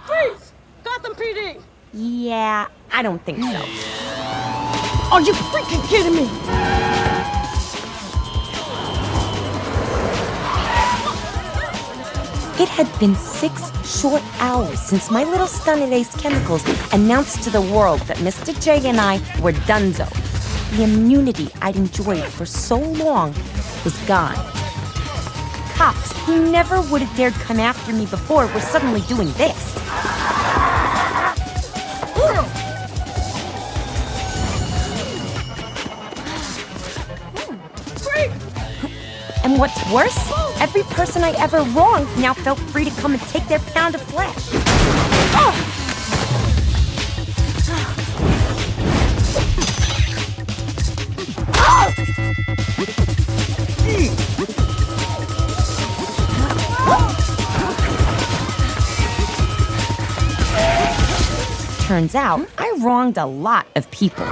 Freeze! Gotham PD! Yeah, I don't think so. Are you freaking kidding me? It had been 6 short hours since my little stun at Ace Chemicals announced to the world that Mr. J and I were donezo. The immunity I'd enjoyed for so long was gone. Cops who never would have dared come after me before were suddenly doing this. And what's worse, every person I ever wronged now felt free to come and take their pound of flesh. Turns out, I wronged a lot of people.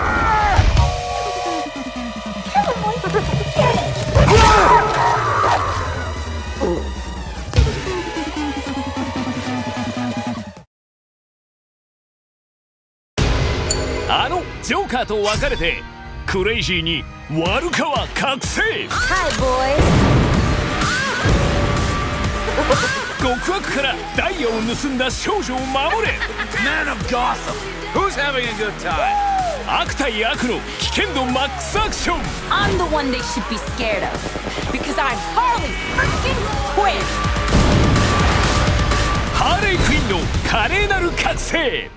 Joker と別れてクレイジーに悪カワ覚醒 Hi, boys. 極悪からダイヤを盗んだ少女を守れ Man of Gotham, who's having a good time? 悪対悪の危険度マックスアクション I'm the one they should be scared of. Because I'm Harley freaking Quinn. ハーレイ・クインの華麗なる覚醒